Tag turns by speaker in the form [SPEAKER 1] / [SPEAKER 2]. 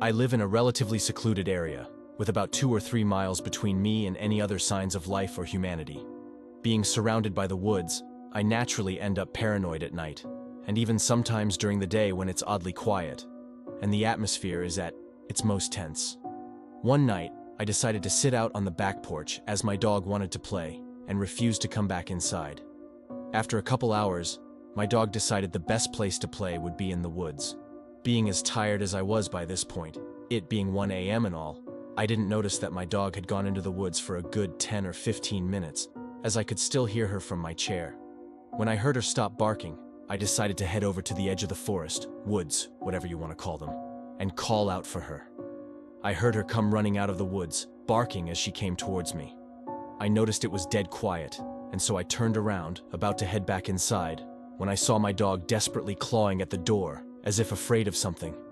[SPEAKER 1] I live in a relatively secluded area, with about 2 or 3 miles between me and any other signs of life or humanity. Being surrounded by the woods, I naturally end up paranoid at night, and even sometimes during the day when it's oddly quiet, and the atmosphere is at its most tense. One night, I decided to sit out on the back porch as my dog wanted to play and refused to come back inside. After a couple hours, my dog decided the best place to play would be in the woods. Being as tired as I was by this point, it being 1 a.m. and all, I didn't notice that my dog had gone into the woods for a good 10 or 15 minutes, as I could still hear her from my chair. When I heard her stop barking, I decided to head over to the edge of the forest, woods, whatever you want to call them, and call out for her. I heard her come running out of the woods, barking as she came towards me. I noticed it was dead quiet, and so I turned around, about to head back inside, when I saw my dog desperately clawing at the door, as if afraid of something.